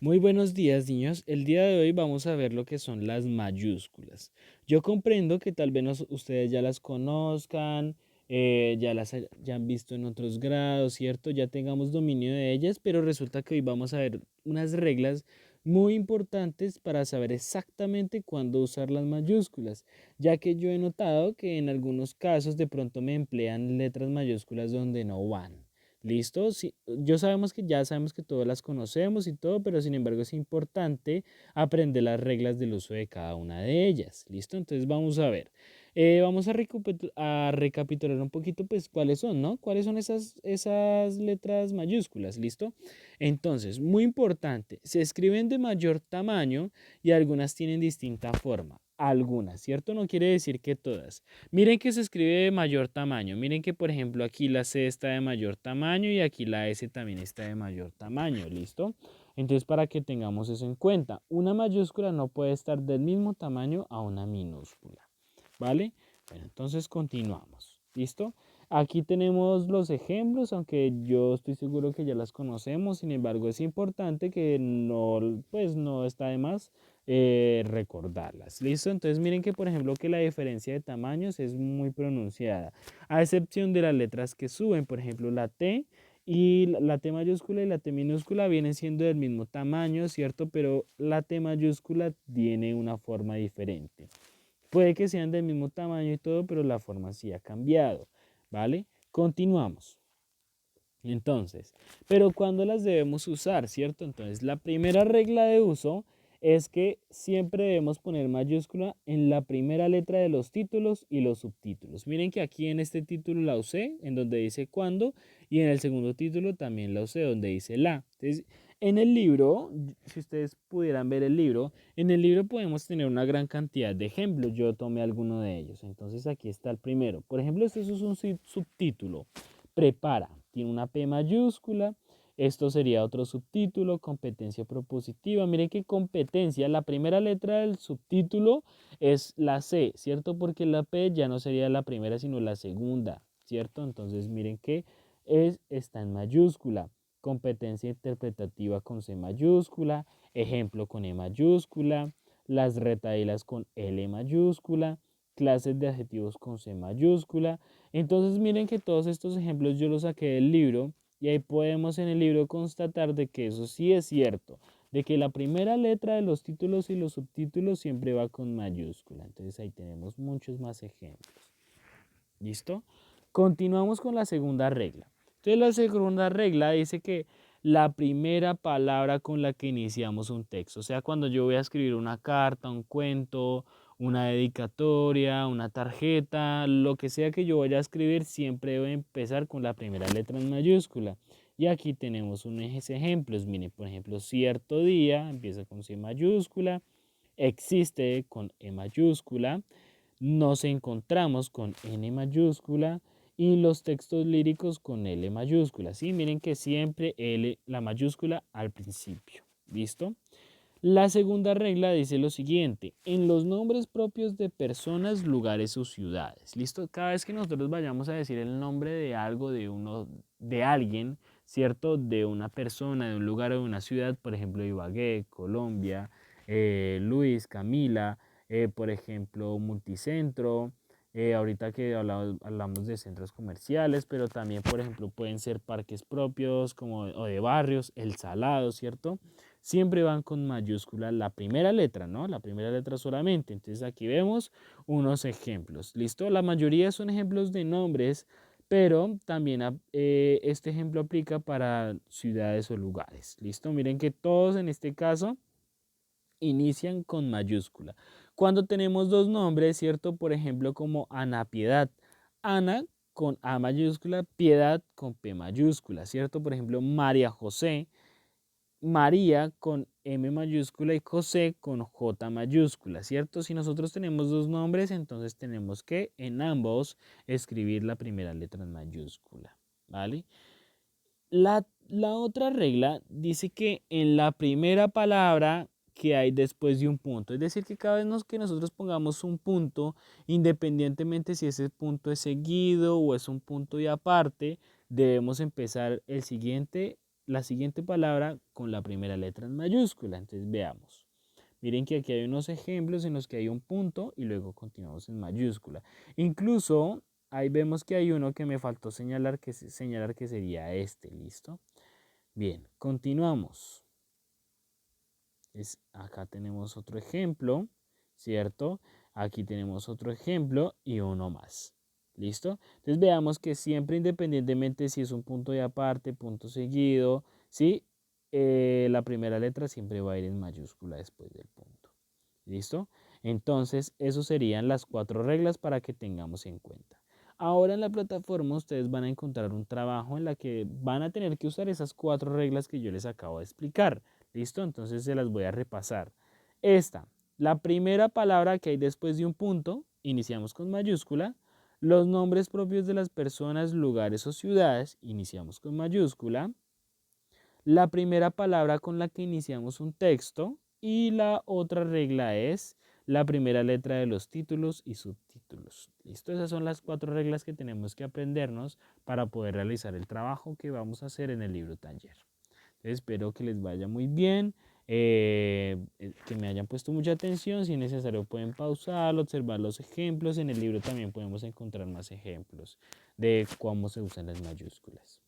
Muy buenos días, niños. El día de hoy vamos a ver lo que son las mayúsculas. Yo comprendo que tal vez ustedes ya las conozcan, ya han visto en otros grados, ¿cierto? Ya tengamos dominio de ellas, pero resulta que hoy vamos a ver unas reglas muy importantes para saber exactamente cuándo usar las mayúsculas, ya que yo he notado que en algunos casos de pronto me emplean letras mayúsculas donde no van. ¿Listo? Sí, ya sabemos que todas las conocemos y todo, pero sin embargo es importante aprender las reglas del uso de cada una de ellas. ¿Listo? Entonces vamos a ver. Vamos a recapitular un poquito, pues, cuáles son, ¿no? ¿Cuáles son esas letras mayúsculas? ¿Listo? Entonces, muy importante, se escriben de mayor tamaño y algunas tienen distinta forma. Algunas, ¿cierto? No quiere decir que todas. Miren que se escribe de mayor tamaño. Miren que, por ejemplo, aquí la C está de mayor tamaño y aquí la S también está de mayor tamaño. ¿Listo? Entonces, para que tengamos eso en cuenta, una mayúscula no puede estar del mismo tamaño a una minúscula. ¿Vale? Bueno, entonces continuamos. ¿Listo? Aquí tenemos los ejemplos, aunque yo estoy seguro que ya las conocemos. Sin embargo, es importante que no, pues no está de más recordarlas. ¿Listo? Entonces miren que por ejemplo que la diferencia de tamaños es muy pronunciada, a excepción de las letras que suben, por ejemplo la T y la T mayúscula y la T minúscula vienen siendo del mismo tamaño, ¿cierto? Pero la T mayúscula tiene una forma diferente. Puede que sean del mismo tamaño y todo, pero la forma sí ha cambiado, ¿vale? Continuamos. Entonces, pero ¿cuándo las debemos usar, cierto? Entonces, la primera regla de uso es que siempre debemos poner mayúscula en la primera letra de los títulos y los subtítulos. Miren que aquí en este título la usé, en donde dice cuándo, y en el segundo título también la usé, donde dice la. Entonces, en el libro, si ustedes pudieran ver el libro, en el libro podemos tener una gran cantidad de ejemplos. Yo tomé alguno de ellos. Entonces, aquí está el primero. Por ejemplo, este es un subtítulo. Prepara, tiene una P mayúscula. Esto sería otro subtítulo, competencia propositiva. Miren qué competencia, la primera letra del subtítulo es la C, ¿cierto? Porque la P ya no sería la primera, sino la segunda, ¿cierto? Entonces miren que está en mayúscula. Competencia interpretativa con C mayúscula, ejemplo con E mayúscula, las retahílas con L mayúscula, clases de adjetivos con C mayúscula. Entonces miren que todos estos ejemplos yo los saqué del libro y ahí podemos en el libro constatar de que eso sí es cierto, de que la primera letra de los títulos y los subtítulos siempre va con mayúscula. Entonces ahí tenemos muchos más ejemplos. ¿Listo? Continuamos con la segunda regla. Entonces la segunda regla dice que la primera palabra con la que iniciamos un texto, o sea, cuando yo voy a escribir una carta, un cuento, una dedicatoria, una tarjeta, lo que sea que yo vaya a escribir, siempre debe empezar con la primera letra en mayúscula. Y aquí tenemos unos ejemplos. Miren, por ejemplo, cierto día empieza con C mayúscula, existe con E mayúscula, nos encontramos con N mayúscula y los textos líricos con L mayúscula. ¿Sí? Miren que siempre L, la mayúscula al principio. ¿Listo? La segunda regla dice lo siguiente: en los nombres propios de personas, lugares o ciudades. ¿Listo? Cada vez que nosotros vayamos a decir el nombre de algo, de alguien, ¿cierto? De una persona, de un lugar o de una ciudad, por ejemplo, Ibagué, Colombia, Luis, Camila, por ejemplo, Multicentro. Ahorita que hablamos de centros comerciales, pero también, por ejemplo, pueden ser parques propios como, o de barrios, El Salado, ¿cierto? Siempre van con mayúscula la primera letra, ¿no? La primera letra solamente. Entonces aquí vemos unos ejemplos. ¿Listo? La mayoría son ejemplos de nombres, pero también este ejemplo aplica para ciudades o lugares. ¿Listo? Miren que todos en este caso inician con mayúscula. Cuando tenemos dos nombres, ¿cierto? Por ejemplo, como Ana Piedad. Ana con A mayúscula, Piedad con P mayúscula, ¿cierto? Por ejemplo, María José. María con M mayúscula y José con J mayúscula, ¿cierto? Si nosotros tenemos dos nombres, entonces tenemos que en ambos escribir la primera letra en mayúscula, ¿vale? La otra regla dice que en la primera palabra que hay después de un punto, es decir, que cada vez que nosotros pongamos un punto, independientemente si ese punto es seguido o es un punto y aparte, debemos empezar el siguiente, la siguiente palabra con la primera letra en mayúscula. Entonces veamos. Miren que aquí hay unos ejemplos en los que hay un punto y luego continuamos en mayúscula. Incluso ahí vemos que hay uno que me faltó señalar que sería este, ¿listo? Bien, continuamos. Acá tenemos otro ejemplo, ¿cierto? Aquí tenemos otro ejemplo y uno más. ¿Listo? Entonces veamos que siempre, independientemente si es un punto de aparte, punto seguido, ¿sí? La primera letra siempre va a ir en mayúscula después del punto. ¿Listo? Entonces, esas serían las 4 reglas para que tengamos en cuenta. Ahora en la plataforma ustedes van a encontrar un trabajo en la que van a tener que usar esas 4 reglas que yo les acabo de explicar. ¿Listo? Entonces se las voy a repasar. La primera palabra que hay después de un punto, iniciamos con mayúscula. Los nombres propios de las personas, lugares o ciudades, iniciamos con mayúscula. La primera palabra con la que iniciamos un texto y la otra regla es la primera letra de los títulos y subtítulos. ¿Listo? Esas son las 4 reglas que tenemos que aprendernos para poder realizar el trabajo que vamos a hacer en el libro taller. Espero que les vaya muy bien, que me hayan puesto mucha atención. Si es necesario pueden pausarlo, observar los ejemplos. En el libro también podemos encontrar más ejemplos de cómo se usan las mayúsculas.